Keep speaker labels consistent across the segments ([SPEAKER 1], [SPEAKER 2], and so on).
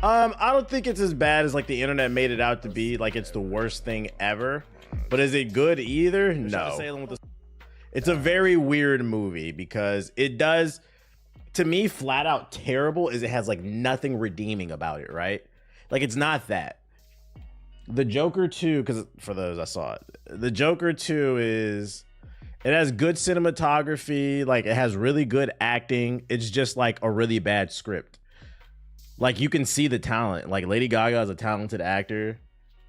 [SPEAKER 1] I don't think it's as bad as like the internet made it out to be. Like it's the worst thing ever. But is it good either? No. It's a very weird movie because it does, to me, flat out terrible is it has like nothing redeeming about it, right? Like it's not that. The Joker 2, because for those I saw it, the Joker 2 is, it has good cinematography, like it has really good acting. It's just like a really bad script. Like you can see the talent. Like Lady Gaga is a talented actor.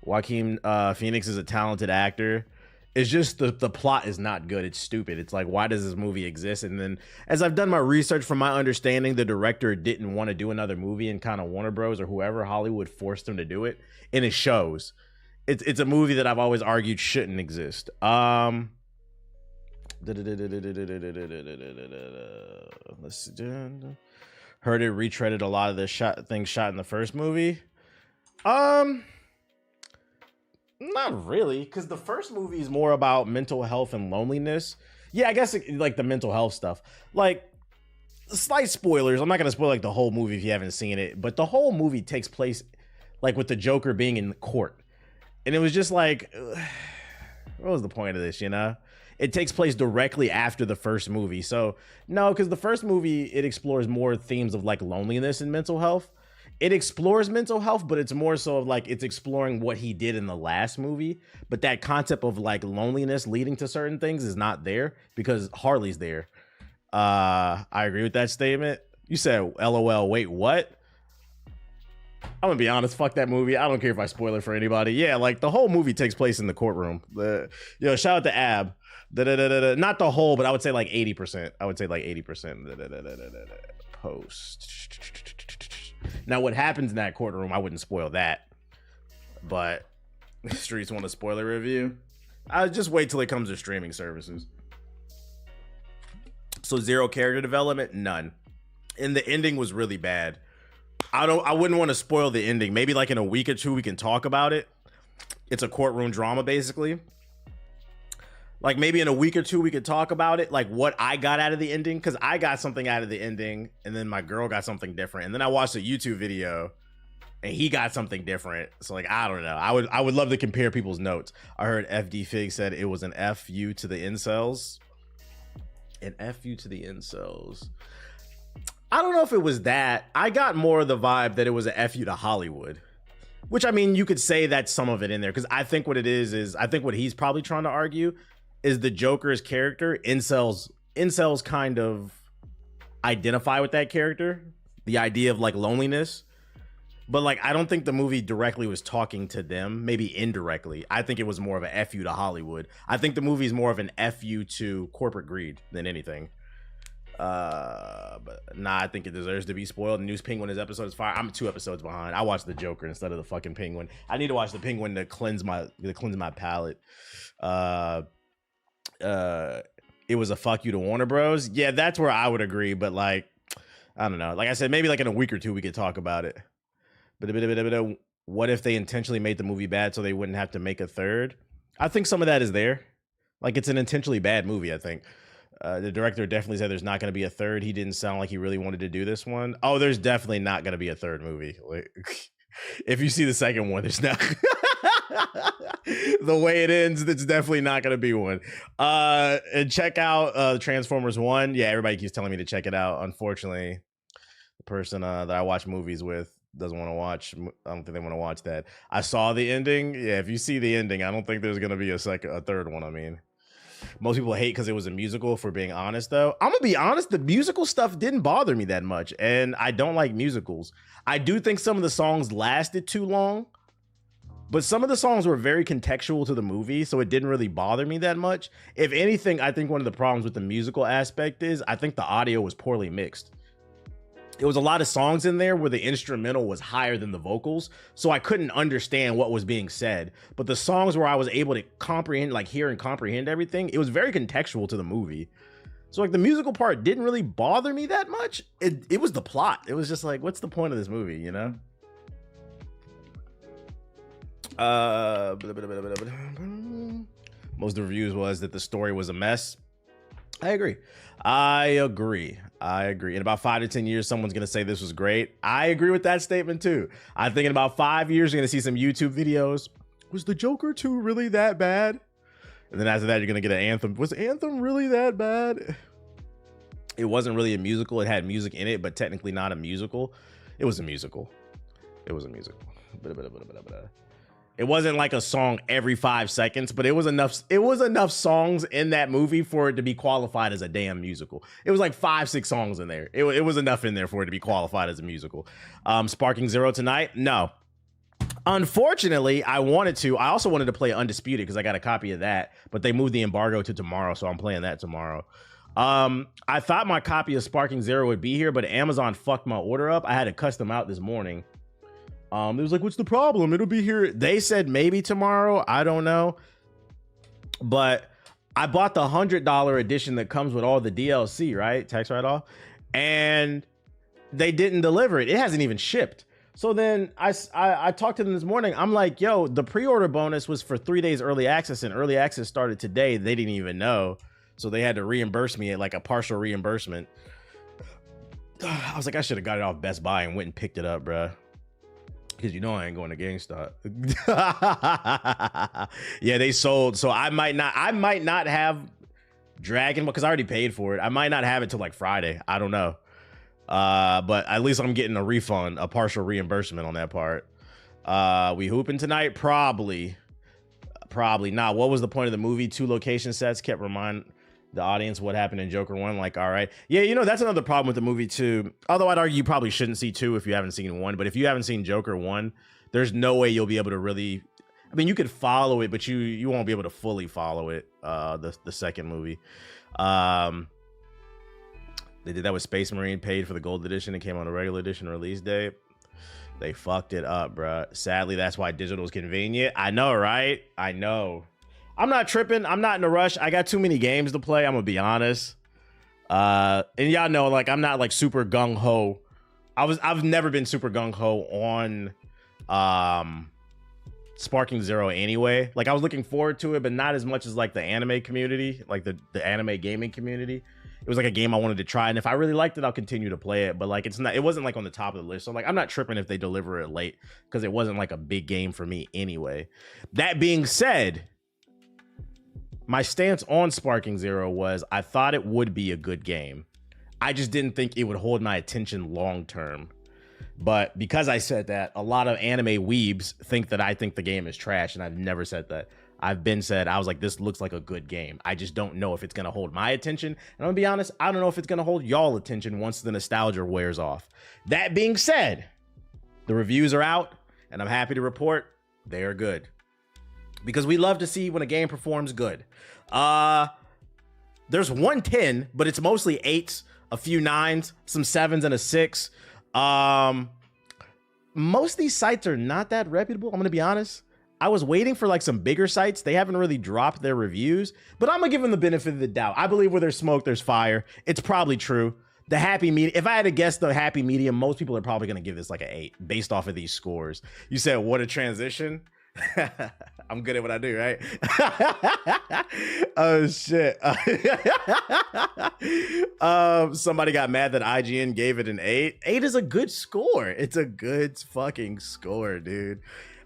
[SPEAKER 1] Joaquin Phoenix is a talented actor. It's just the plot is not good. It's stupid. It's like, why does this movie exist? And then as I've done my research, from my understanding, the director didn't want to do another movie, and kind of Warner Bros. Or whoever, Hollywood, forced him to do it. And it shows. It's a movie that I've always argued shouldn't exist. Let's see. Heard it retreaded a lot of the things shot in the first movie. Not really, because the first movie is more about mental health and loneliness. Yeah, I guess like the mental health stuff. Like, slight spoilers. I'm not gonna spoil like the whole movie if you haven't seen it, but the whole movie takes place like with the Joker being in court, and it was just like, what was the point of this? You know, it takes place directly after the first movie. So no, because the first movie it explores more themes of like loneliness and mental health. It explores mental health, but it's more so of like it's exploring what he did in the last movie. But that concept of like loneliness leading to certain things is not there because Harley's there. I agree with that statement. You said LOL, wait, what? I'm gonna be honest, fuck that movie. I don't care if I spoil it for anybody. Yeah, like the whole movie takes place in the courtroom. Shout out to Ab. Not the whole, but I would say like 80%. I would say like 80%. Post. Now, what happens in that courtroom, I wouldn't spoil that. But Streets want a spoiler review. I'll just wait till it comes to streaming services. So 0 character development, none. And the ending was really bad. I wouldn't want to spoil the ending. Maybe like in a week or two we can talk about it. It's a courtroom drama basically. Like maybe in a week or two we could talk about it, like what I got out of the ending, because I got something out of the ending and then my girl got something different, and then I watched a YouTube video and he got something different. So like, I don't know. I would love to compare people's notes. I heard FD Fig said it was an FU to the incels. An FU to the incels. I don't know if it was that. I got more of the vibe that it was a FU to Hollywood. Which, I mean, you could say that's some of it in there, because I think what it is I think what he's probably trying to argue is the Joker's character. Incels kind of identify with that character, the idea of like loneliness, but like I don't think the movie directly was talking to them. Maybe indirectly. I think it was more of a FU to Hollywood. I think the movie is more of an FU to corporate greed than anything. But nah, I think it deserves to be spoiled. News Penguin, his episode is fire. I'm 2 episodes behind. I watched the Joker instead of the fucking Penguin. I need to watch the Penguin to cleanse my palate. It was a fuck you to Warner Bros. Yeah, that's where I would agree, but like, I don't know. Like I said, maybe like in a week or two we could talk about it. But what if they intentionally made the movie bad so they wouldn't have to make a third? I think some of that is there. Like it's an intentionally bad movie, I think. The director definitely said there's not going to be a third. He didn't sound like he really wanted to do this one. Oh, there's definitely not going to be a third movie. Like, if you see the second one, there's not. The way it ends, it's definitely not going to be one. And check out Transformers 1. Yeah, everybody keeps telling me to check it out. Unfortunately, the person that I watch movies with doesn't want to watch. I don't think they want to watch that. I saw the ending. Yeah, if you see the ending, I don't think there's going to be a third one. I mean, most people hate because it was a musical, for being honest, though. I'm gonna be honest, the musical stuff didn't bother me that much, and I don't like musicals. I do think some of the songs lasted too long, but some of the songs were very contextual to the movie, so it didn't really bother me that much. If anything, I think one of the problems with the musical aspect is I think the audio was poorly mixed. It was a lot of songs in there where the instrumental was higher than the vocals, so I couldn't understand what was being said. But the songs where I was able to comprehend, like hear and comprehend everything, it was very contextual to the movie. So like the musical part didn't really bother me that much. It was the plot. It was just like, what's the point of this movie, you know? Most of the reviews was that the story was a mess. I agree. I agree. In about 5 to 10 years, someone's going to say this was great. I agree with that statement too. I think in about 5 years, you're going to see some YouTube videos. Was the Joker 2 really that bad? And then after that, you're going to get an Anthem. Was Anthem really that bad? It wasn't really a musical. It had music in it, but technically not a musical. It was a musical. It was a musical. It wasn't like a song every 5 seconds, but it was enough songs in that movie for it to be qualified as a damn musical. It was like 5-6 songs in there. It was enough in there for it to be qualified as a musical. Sparking Zero tonight? No. Unfortunately, I also wanted to play Undisputed because I got a copy of that, but they moved the embargo to tomorrow, so I'm playing that tomorrow. I thought my copy of Sparking Zero would be here, but Amazon fucked my order up. I had to custom out this morning. It was like, what's the problem? It'll be here. They said maybe tomorrow. I don't know. But I bought the $100 edition that comes with all the DLC, right? Tax write-off. And they didn't deliver it. It hasn't even shipped. So then I talked to them this morning. I'm like, yo, the pre-order bonus was for 3 days early access, and early access started today. They didn't even know. So they had to reimburse me at like a partial reimbursement. I was like, I should have got it off Best Buy and went and picked it up, bruh. Because you know I ain't going to GameStop. Yeah, they sold. So I might not have Dragon because I already paid for it. I might not have it till like Friday. I don't know. But at least I'm getting a refund, a partial reimbursement on that part. We hooping tonight? Probably not. What was the point of the movie? 2 location sets kept remind the audience what happened in Joker 1. Like, all right. Yeah, you know, that's another problem with the movie too. Although I'd argue you probably shouldn't see 2 if you haven't seen 1. But if you haven't seen Joker 1, there's no way you'll be able to really... I mean, you could follow it, but you won't be able to fully follow it, the second movie. They did that with Space Marine, paid for the gold edition. It came on a regular edition release date. They fucked it up, bruh. Sadly, that's why digital is convenient. I know, right? I know. I'm not tripping. I'm not in a rush. I got too many games to play. I'm gonna be honest. And y'all know, like, I'm not like super gung ho. I've never been super gung ho on Sparking Zero anyway. Like, I was looking forward to it, but not as much as like the anime community, like the anime gaming community. It was like a game I wanted to try, and if I really liked it, I'll continue to play it. But like, it wasn't like on the top of the list. So like, I'm not tripping if they deliver it late because it wasn't like a big game for me anyway. That being said, my stance on Sparking Zero was I thought it would be a good game. I just didn't think it would hold my attention long term. But because I said that, a lot of anime weebs think that I think the game is trash, and I've never said that. I've been said, I was like, this looks like a good game. I just don't know if it's going to hold my attention. And I'm going to be honest, I don't know if it's going to hold y'all attention once the nostalgia wears off. That being said, the reviews are out, and I'm happy to report they are good. Because we love to see when a game performs good. There's 110, but it's mostly 8s, a few 9s, some 7s, and a 6. Most of these sites are not that reputable, I'm gonna be honest. I was waiting for like some bigger sites. They haven't really dropped their reviews, but I'm gonna give them the benefit of the doubt. I believe where there's smoke, there's fire. It's probably true. The happy medium, if I had to guess the happy medium, most people are probably gonna give this like an 8 based off of these scores. You said, what a transition. I'm good at what I do, right? Oh shit. Somebody got mad that IGN gave it an 8. 8 is a good score. It's a good fucking score, dude.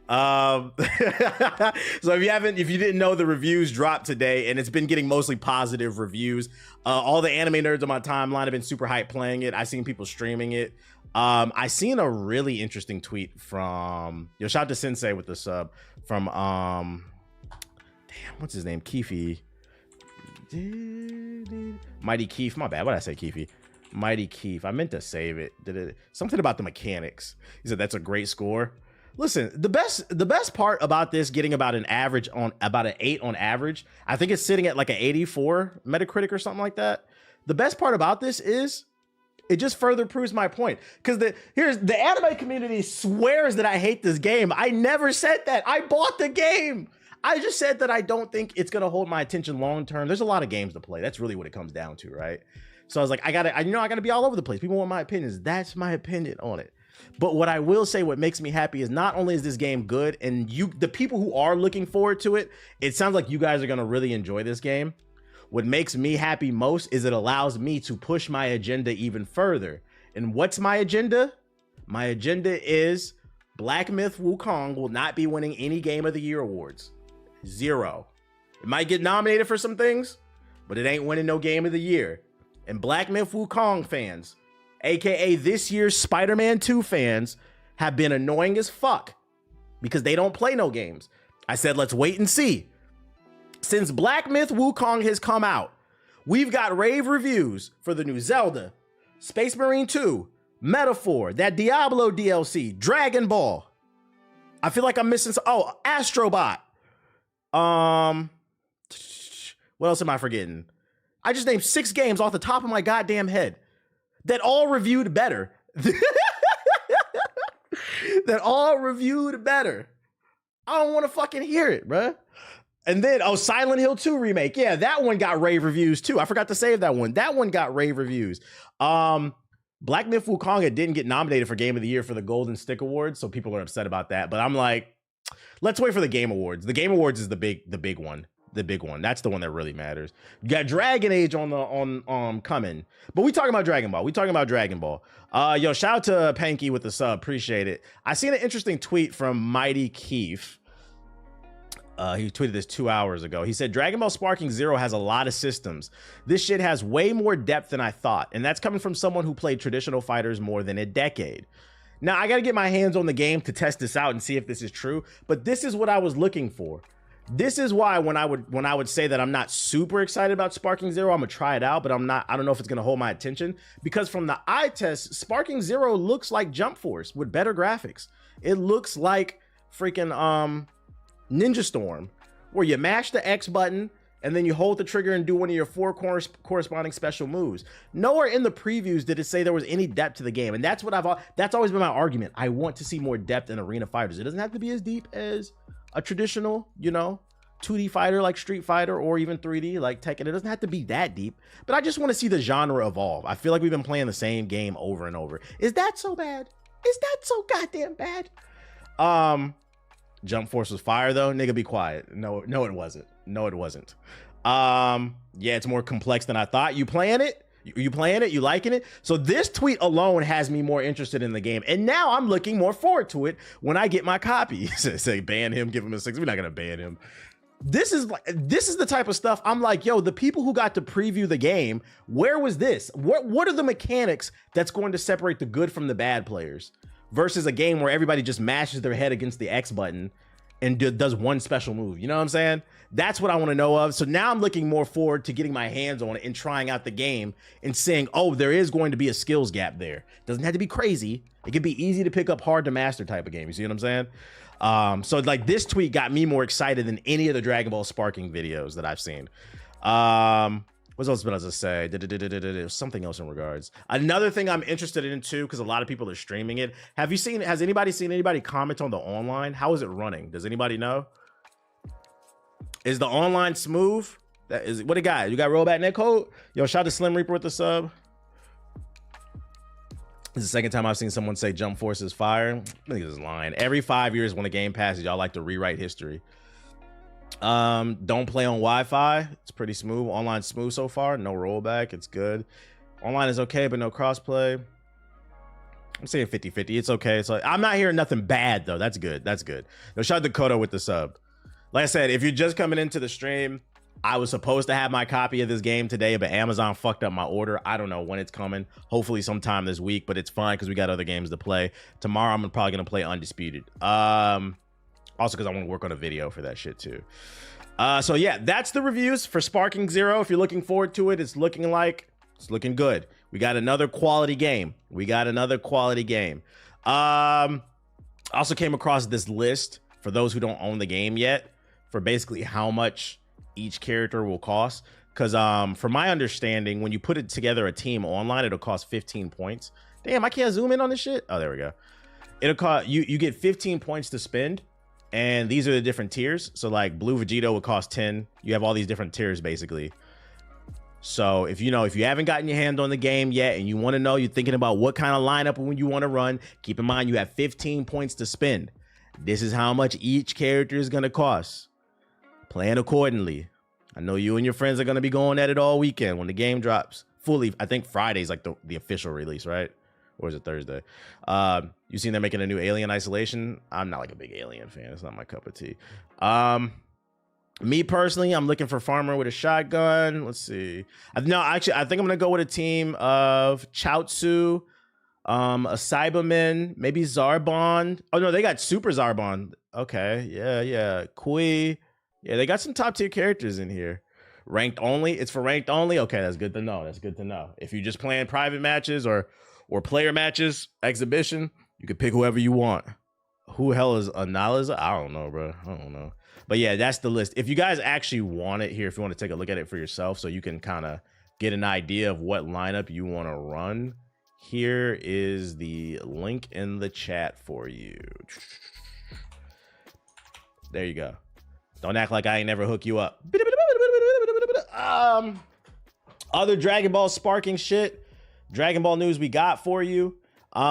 [SPEAKER 1] So if you didn't know, the reviews dropped today, and it's been getting mostly positive reviews. All the anime nerds on my timeline have been super hyped playing it. I've seen people streaming it. I seen a really interesting tweet from shout out to Sensei with the sub from damn, what's his name? Keefe. Mighty Keefe. My bad. What did I say, Keefe? Mighty Keefe. I meant to save it. Did it something about the mechanics? He said that's a great score. Listen, the best part about this getting about an 8 on average, I think it's sitting at like an 84 Metacritic or something like that. The best part about this is it just further proves my point. Because the anime community swears that I hate this game. I never said that. I bought the game. I just said that I don't think it's gonna hold my attention long term. There's a lot of games to play. That's really what it comes down to, right? So I was like, I gotta be all over the place. People want my opinions. That's my opinion on it. But what I will say, what makes me happy is not only is this game good, and the people who are looking forward to it, it sounds like you guys are gonna really enjoy this game. What makes me happy most is it allows me to push my agenda even further. And what's my agenda? My agenda is Black Myth Wukong will not be winning any Game of the Year awards. 0. It might get nominated for some things, but it ain't winning no Game of the Year. And Black Myth Wukong fans, aka this year's Spider-Man 2 fans, have been annoying as fuck because they don't play no games. I said, let's wait and see. Since Black Myth Wukong has come out, we've got rave reviews for the new Zelda, Space Marine 2, Metaphor, that Diablo DLC, Dragon Ball. I feel like I'm missing some. Oh, Astrobot. What else am I forgetting? I just named 6 games off the top of my goddamn head that all reviewed better. That all reviewed better. I don't want to fucking hear it, bruh. And then, Silent Hill 2 remake. Yeah, that one got rave reviews too. I forgot to save that one. That one got rave reviews. Black Myth Wukong didn't get nominated for Game of the Year for the Golden Stick Awards, so people are upset about that. But I'm like, let's wait for the Game Awards. The Game Awards is the big one. The big one. That's the one that really matters. You got Dragon Age on coming. But we talking about Dragon Ball. We talking about Dragon Ball. Yo, shout out to Panky with the sub. Appreciate it. I seen an interesting tweet from Mighty Keith. He tweeted this 2 hours ago. He said, Dragon Ball Sparking Zero has a lot of systems. This shit has way more depth than I thought. And that's coming from someone who played traditional fighters more than a decade. Now, I got to get my hands on the game to test this out and see if this is true. But this is what I was looking for. This is why when I would say that I'm not super excited about Sparking Zero, I'm going to try it out. But I don't know if it's going to hold my attention. Because from the eye test, Sparking Zero looks like Jump Force with better graphics. It looks like freaking... Ninja Storm, where you mash the X button and then you hold the trigger and do one of your 4 corresponding special moves. Nowhere in the previews did it say there was any depth to the game, and that's always been my argument. I want to see more depth in arena fighters. It doesn't have to be as deep as a traditional, 2D fighter like Street Fighter or even 3D like Tekken. It doesn't have to be that deep, but I just want to see the genre evolve. I feel like we've been playing the same game over and over. Is that so bad? Is that so goddamn bad? Jump Force was fire though. Nigga, be quiet. No, it wasn't. No, it wasn't. Yeah, it's more complex than I thought. You playing it? You playing it? You liking it? So this tweet alone has me more interested in the game. And now I'm looking more forward to it when I get my copy. Say ban him, give him a 6. We're not gonna ban him. This is the type of stuff I'm like, yo, the people who got to preview the game, where was this? What are the mechanics that's going to separate the good from the bad players? Versus a game where everybody just mashes their head against the X button and does one special move. You know what I'm saying? That's what I want to know of. So now I'm looking more forward to getting my hands on it and trying out the game and saying, oh, there is going to be a skills gap there. Doesn't have to be crazy. It could be easy to pick up, hard to master type of game. You see what I'm saying? So like this tweet got me more excited than any of the Dragon Ball Sparking videos that I've seen. What else was I say? Something else in regards. Another thing I'm interested in too, because a lot of people are streaming it. Has anybody seen anybody comment on the online? How is it running? Does anybody know? Is the online smooth? What it got? You got rollback netcode? Yo, shout out to Slim Reaper with the sub. This is the second time I've seen someone say Jump Force is fire. I think this is lying. Every 5 years when a game passes, y'all like to rewrite history. Don't play on Wi-Fi. It's pretty smooth. Online smooth so far. No rollback. It's good. Online is okay, but no crossplay. I'm saying 50-50. It's okay. So I'm not hearing nothing bad though. That's good. That's good. No, shout out to Kodo with the sub. Like I said, if you're just coming into the stream, I was supposed to have my copy of this game today, but Amazon fucked up my order. I don't know when it's coming. Hopefully sometime this week, but it's fine because we got other games to play. Tomorrow I'm probably gonna play Undisputed. Also because I want to work on a video for that shit too. So yeah, that's the reviews for Sparking Zero. If you're looking forward to it, it's looking good. We got another quality game. Also came across this list for those who don't own the game yet for basically how much each character will cost. Because from my understanding, when you put it together a team online, it'll cost 15 points. Damn, I can't zoom in on this shit. Oh, there we go. It'll cost you get 15 points to spend. And these are the different tiers. So like Blue Vegito would cost 10. You have all these different tiers basically. So if you haven't gotten your hand on the game yet and you want to know, you're thinking about what kind of lineup when you want to run, keep in mind you have 15 points to spend. This is how much each character is going to cost. Plan accordingly. I know you and your friends are going to be going at it all weekend when the game drops. Fully, I think Friday's like the official release, right? Or is it Thursday? You seen they're making a new Alien Isolation? I'm not like a big Alien fan. It's not my cup of tea. Me personally, I'm looking for farmer with a shotgun. Let's see. No, actually, I think I'm gonna go with a team of Chaozu, a Cyberman, maybe Zarbon. Oh no, they got Super Zarbon. Okay, yeah. Kui. Yeah, they got some top tier characters in here. Ranked only. It's for ranked only. Okay, that's good to know. That's good to know. If you're just playing private matches or player matches, exhibition, you can pick whoever you want. Who the hell is Analiza? I don't know, bro. I don't know. But yeah, that's the list. If you guys actually want it here, if you want to take a look at it for yourself so you can kind of get an idea of what lineup you want to run, here is the link in the chat for you. There you go. Don't act like I ain't never hook you up. Other Dragon Ball sparking shit, Dragon Ball news we got for you.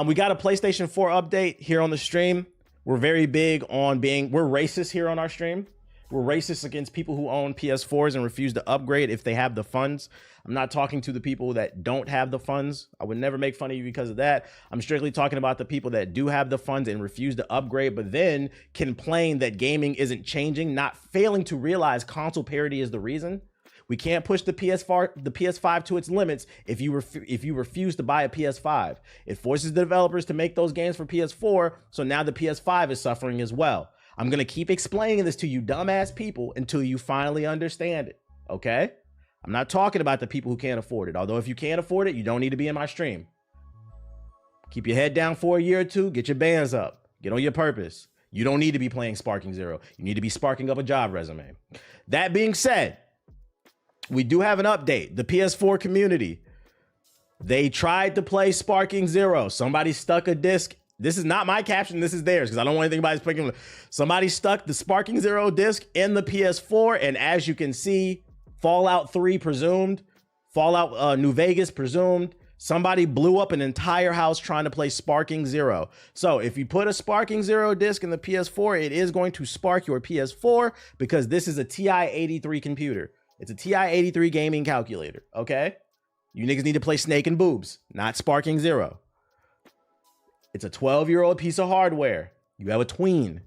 [SPEAKER 1] We got a PlayStation 4 update here on the stream. We're very big on we're racist here on our stream. We're racist against people who own PS4s and refuse to upgrade if they have the funds. I'm not talking to the people that don't have the funds. I would never make fun of you because of that. I'm strictly talking about the people that do have the funds and refuse to upgrade, but then complain that gaming isn't changing, not failing to realize console parity is the reason. We can't push the PS5 to its limits if you refuse to buy a PS5. It forces the developers to make those games for PS4, so now the PS5 is suffering as well. I'm going to keep explaining this to you dumbass people until you finally understand it, okay? I'm not talking about the people who can't afford it. Although if you can't afford it, you don't need to be in my stream. Keep your head down for a year or two. Get your bands up. Get on your purpose. You don't need to be playing Sparking Zero. You need to be sparking up a job resume. That being said, we do have an update. The PS4 community, they tried to play Sparking Zero. Somebody stuck a disc. This is not my caption. This is theirs because I don't want anything about speaking. Somebody stuck the Sparking Zero disc in the PS4. And as you can see, Fallout 3 presumed, Fallout New Vegas presumed, somebody blew up an entire house trying to play Sparking Zero. So if you put a Sparking Zero disc in the PS4, it is going to spark your PS4 because this is a TI-83 computer. It's a TI-83 gaming calculator, okay? You niggas need to play Snake and Boobs, not Sparking Zero. It's a 12-year-old piece of hardware. You have a tween.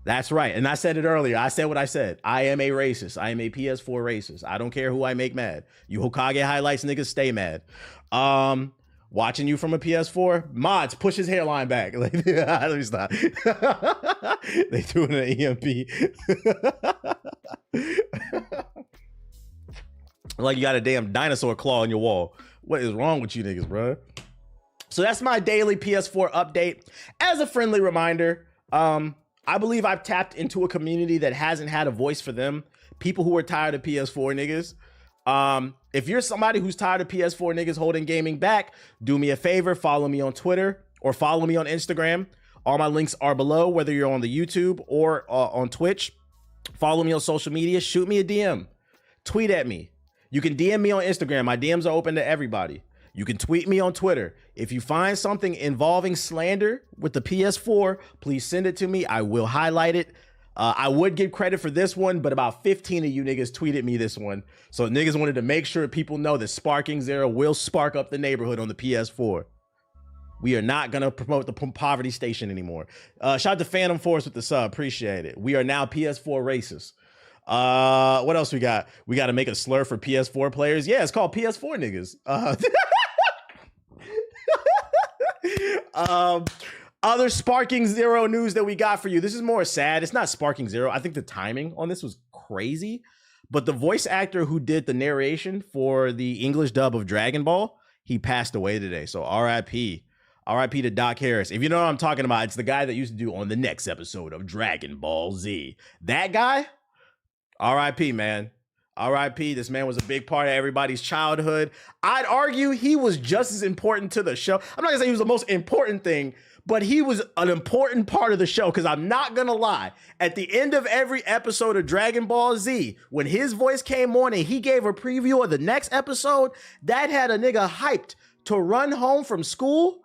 [SPEAKER 1] That's right. And I said it earlier. I said what I said. I am a racist. I am a PS4 racist. I don't care who I make mad. You Hokage highlights niggas stay mad. Watching you from a PS4, mods, push his hairline back. Like, let me stop. They threw in an EMP. Like you got a damn dinosaur claw on your wall. What is wrong with you niggas, bro? So that's my daily PS4 update. As a friendly reminder, I believe I've tapped into a community that hasn't had a voice for them. People who are tired of PS4 niggas. If you're somebody who's tired of PS4 niggas holding gaming back, do me a favor, follow me on Twitter or follow me on Instagram. All my links are below, whether you're on the YouTube or on Twitch. Follow me on social media, shoot me a DM, tweet at me. You can DM me on Instagram. My DMs are open to everybody. You can tweet me on Twitter. If you find something involving slander with the PS4, please send it to me. I will highlight it. I would give credit for this one, but about 15 of you niggas tweeted me this one. So niggas wanted to make sure people know that Sparking Zero will spark up the neighborhood on the PS4. We are not going to promote the poverty station anymore. Shout out to Phantom Force with the sub. Appreciate it. We are now PS4 racists. What else we got? We got to make a slur for PS4 players. Yeah, it's called PS4 niggas. Other Sparking Zero news that we got for you. This is more sad. It's not Sparking Zero. I think the timing on this was crazy, but the voice actor who did the narration for the English dub of Dragon Ball, he passed away today. So RIP. RIP to Doc Harris. If you know what I'm talking about, it's the guy that used to do on the next episode of Dragon Ball Z. That guy, RIP, man. RIP. This man was a big part of everybody's childhood. I'd argue he was just as important to the show. I'm not gonna say he was the most important thing, but he was an important part of the show because I'm not gonna lie. At the end of every episode of Dragon Ball Z, when his voice came on and he gave a preview of the next episode, that had a nigga hyped to run home from school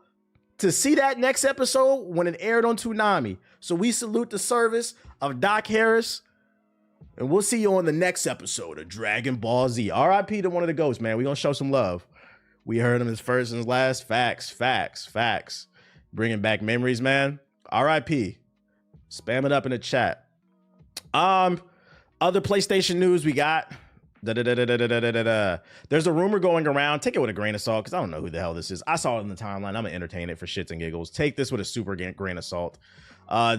[SPEAKER 1] to see that next episode when it aired on Toonami. So we salute the service of Doc Harris. And we'll see you on the next episode of Dragon Ball Z. RIP to one of the ghosts, man. We're going to show some love. We heard him as first and last. Facts. Bringing back memories, man. RIP. Spam it up in the chat. Other PlayStation news we got. There's a rumor going around. Take it with a grain of salt, because I don't know who the hell this is. I saw it in the timeline. I'm going to entertain it for shits and giggles. Take this with a super grain of salt.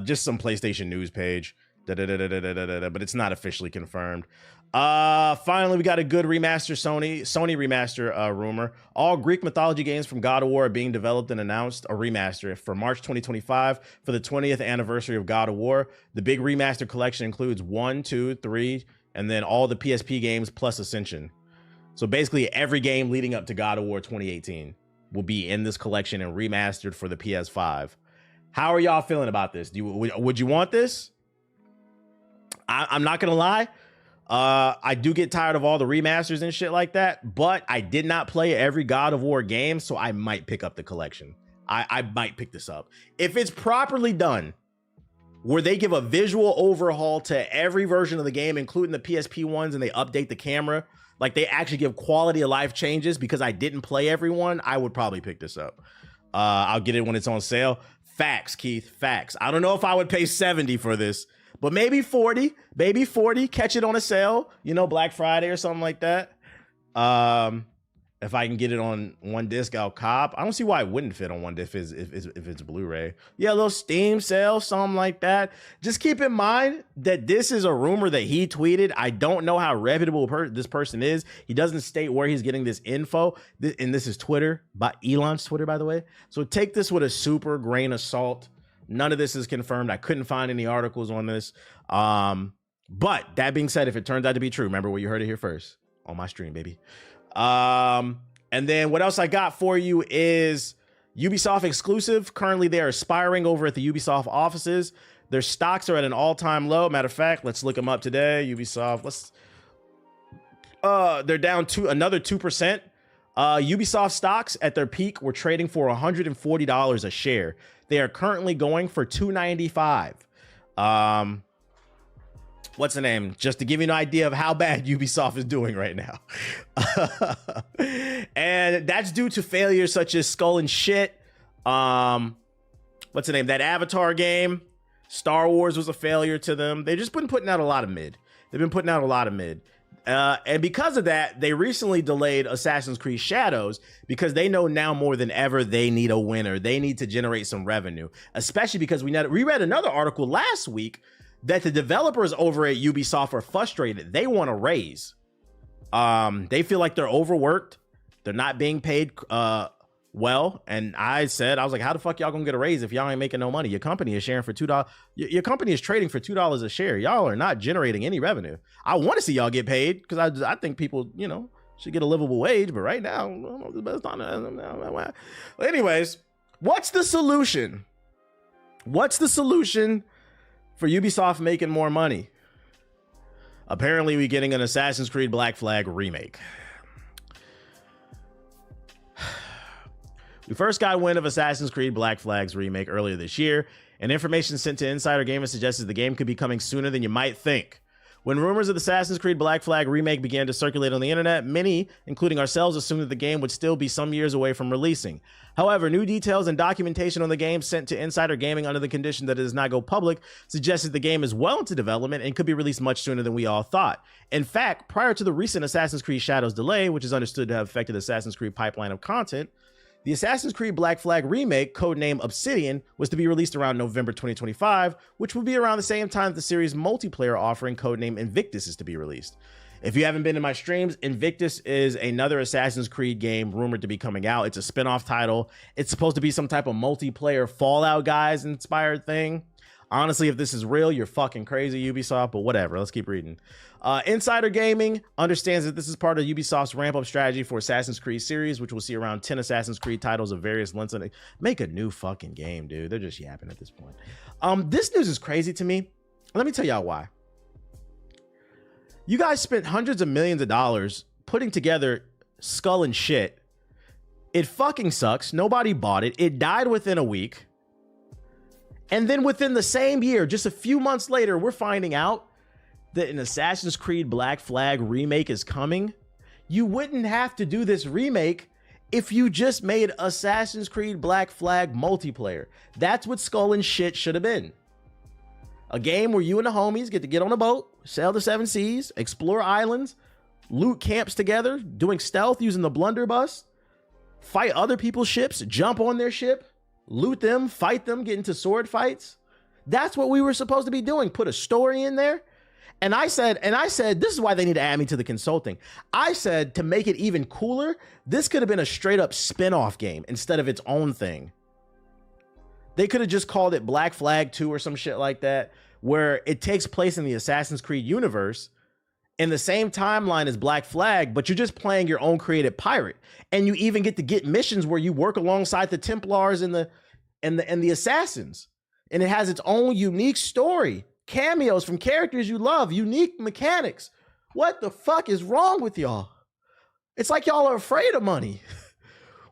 [SPEAKER 1] Just some PlayStation news page. But it's not officially confirmed. Finally, we got a good remaster Sony remaster rumor. All Greek mythology games from God of War are being developed and announced a remaster for March 2025 for the 20th anniversary of God of War. The big remaster collection includes 1, 2, 3, and then all the PSP games plus Ascension. So basically every game leading up to God of War 2018 will be in this collection and remastered for the PS5. How are y'all feeling about this? Would you want this? I'm not gonna lie. I do get tired of all the remasters and shit like that, but I did not play every God of War game, so I might pick up the collection. I might pick this up. If it's properly done, where they give a visual overhaul to every version of the game, including the PSP ones, and they update the camera, like they actually give quality of life changes, because I didn't play everyone, I would probably pick this up. I'll get it when it's on sale. Facts, Keith, facts. I don't know if I would pay 70 for this, but maybe 40, catch it on a sale, Black Friday or something like that. If I can get it on one disc, I'll cop. I don't see why it wouldn't fit on one disc if it's Blu-ray. Yeah, a little Steam sale, something like that. Just keep in mind that this is a rumor that he tweeted. I don't know how reputable this person is. He doesn't state where he's getting this info. And this is Twitter, by Elon's Twitter, by the way. So take this with a super grain of salt. None of this is confirmed. I couldn't find any articles on this. But that being said, if it turns out to be true, remember where you heard it here first on my stream, baby. And then what else I got for you is Ubisoft exclusive. Currently, they are aspiring over at the Ubisoft offices. Their stocks are at an all-time low. Matter of fact, let's look them up today. Ubisoft, they're down another 2%. Ubisoft stocks at their peak were trading for $140 a share. They are currently going for $295. What's the name? Just to give you an idea of how bad Ubisoft is doing right now. And that's due to failures such as Skull and Shit. What's the name? That Avatar game. Star Wars was a failure to them. They've just been putting out a lot of mid. And because of that, they recently delayed Assassin's Creed Shadows, because they know now more than ever they need a winner. They need to generate some revenue, especially because we read another article last week that the developers over at Ubisoft are frustrated. They want a raise. They feel like they're overworked. They're not being paid well. And I was like, how the fuck y'all gonna get a raise if y'all ain't making no money? Your company is sharing for $2. Your company is trading for $2 a share. Y'all are not generating any revenue. I want to see y'all get paid, because I think people, should get a livable wage. But right now, I don't know the best time. Anyways, what's the solution? What's the solution for Ubisoft making more money? Apparently, we're getting an Assassin's Creed Black Flag remake. We first got wind of Assassin's Creed Black Flag's remake earlier this year, and information sent to Insider Gaming suggests the game could be coming sooner than you might think. When rumors of the Assassin's Creed Black Flag remake began to circulate on the internet, many, including ourselves, assumed that the game would still be some years away from releasing. However, new details and documentation on the game sent to Insider Gaming under the condition that it does not go public suggested the game is well into development and could be released much sooner than we all thought. In fact, prior to the recent Assassin's Creed Shadows delay, which is understood to have affected the Assassin's Creed pipeline of content, the Assassin's Creed Black Flag remake, codenamed Obsidian, was to be released around November 2025, which would be around the same time the series' multiplayer offering, codenamed Invictus, is to be released. If you haven't been in my streams, Invictus is another Assassin's Creed game rumored to be coming out. It's a spin-off title. It's supposed to be some type of multiplayer Fallout Guys inspired thing. Honestly, if this is real, you're fucking crazy, Ubisoft, but whatever. Let's keep reading. Insider Gaming understands that this is part of Ubisoft's ramp-up strategy for Assassin's Creed series, which will see around 10 Assassin's Creed titles of various lengths. Make a new fucking game, dude. They're just yapping at this point. This news is crazy to me. Let me tell y'all why. You guys spent hundreds of millions of dollars putting together Skull and Shit. It fucking sucks. Nobody bought it. It died within a week. And then within the same year, just a few months later, we're finding out that an Assassin's Creed Black Flag remake is coming, you wouldn't have to do this remake if you just made Assassin's Creed Black Flag multiplayer. That's what Skull and Shit should have been. A game where you and the homies get to get on a boat, sail the 7 seas, explore islands, loot camps together, doing stealth using the blunderbuss, fight other people's ships, jump on their ship, loot them, fight them, get into sword fights. That's what we were supposed to be doing. Put a story in there. And I said, this is why they need to add me to the consulting. I said, to make it even cooler, this could have been a straight up spin-off game instead of its own thing. They could have just called it Black Flag 2 or some shit like that, where it takes place in the Assassin's Creed universe in the same timeline as Black Flag, but you're just playing your own created pirate. And you even get to get missions where you work alongside the Templars and the Assassins. And it has its own unique story. Cameos from characters you love, unique mechanics. What the fuck is wrong with y'all? It's like y'all are afraid of money.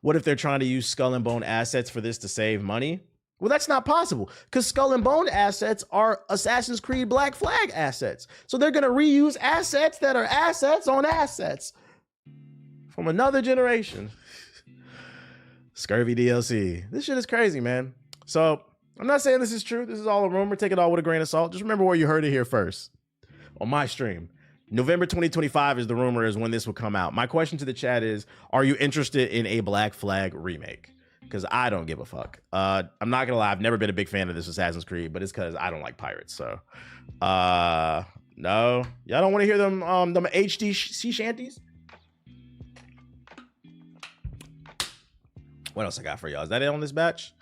[SPEAKER 1] What if they're trying to use Skull and Bone assets for this to save money? Well, that's not possible because Skull and Bone assets are Assassin's Creed Black Flag assets. So they're going to reuse assets that are assets on assets from another generation. Scurvy DLC. This shit is crazy, man. So I'm not saying this is true. This is all a rumor. Take it all with a grain of salt. Just remember where you heard it here first on my stream. November 2025 is the rumor is when this will come out. My question to the chat is, are you interested in a Black Flag remake? Because I don't give a fuck. I'm not gonna lie, I've never been a big fan of this Assassin's Creed, but it's because I don't like pirates. So no, y'all don't want to hear them HD sea shanties. What else I got for y'all? Is that it on this batch?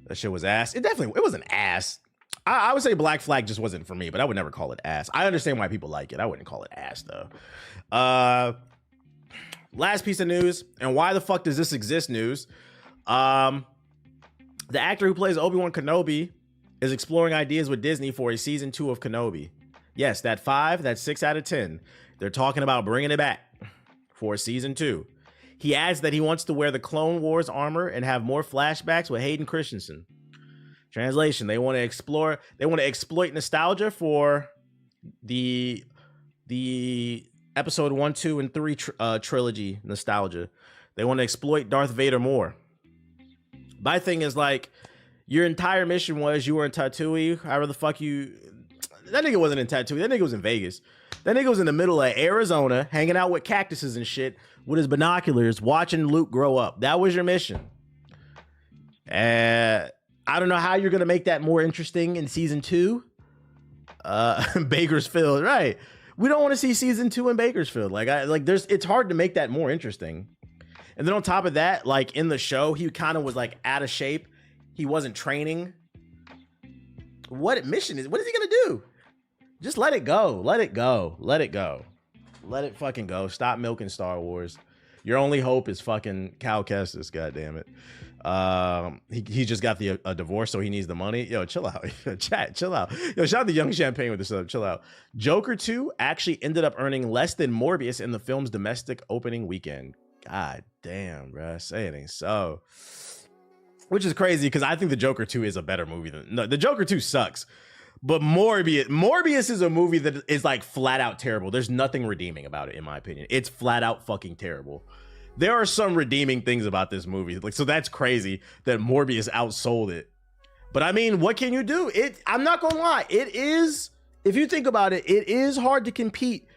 [SPEAKER 1] That shit was ass. It was an ass. I would say Black Flag just wasn't for me, but I would never call it ass. I understand why people like it. I wouldn't call it ass though. Last piece of news, and why the fuck does this exist news? The actor who plays Obi-Wan Kenobi is exploring ideas with Disney for a season 2 of Kenobi. Yes, that 6 out of 10. They're talking about bringing it back for season 2. He adds that he wants to wear the Clone Wars armor and have more flashbacks with Hayden Christensen. Translation, they want to exploit nostalgia for the episode 1, 2, and 3 trilogy nostalgia. They want to exploit Darth Vader more. My thing is, like, your entire mission was you were in Tatooine, however the fuck you... That nigga wasn't in Tatooine. That nigga was in Vegas. That nigga was in the middle of Arizona, hanging out with cactuses and shit with his binoculars, watching Luke grow up. That was your mission. I don't know how you're going to make that more interesting in season 2. Bakersfield, right. We don't want to see season 2 in Bakersfield. It's hard to make that more interesting. And then on top of that, like in the show, he kind of was like out of shape. He wasn't training. What mission is? What is he gonna do? Just let it go. Let it go. Let it go. Let it fucking go. Stop milking Star Wars. Your only hope is fucking Cal Kestis. God damn it. He just got a divorce, so he needs the money. Yo, chill out. Chat, chill out. Yo, shout out to Young Champagne with this up. Chill out. Joker 2 actually ended up earning less than Morbius in the film's domestic opening weekend. God damn, bro. Say it ain't so. Which is crazy because I think the Joker 2 is a better movie than... No, the Joker 2 sucks. But Morbius is a movie that is like flat out terrible. There's nothing redeeming about it, in my opinion. It's flat out fucking terrible. There are some redeeming things about this movie. Like, so that's crazy that Morbius outsold it. But I mean, what can you do? I'm not gonna lie. It is, if you think about it, it is hard to compete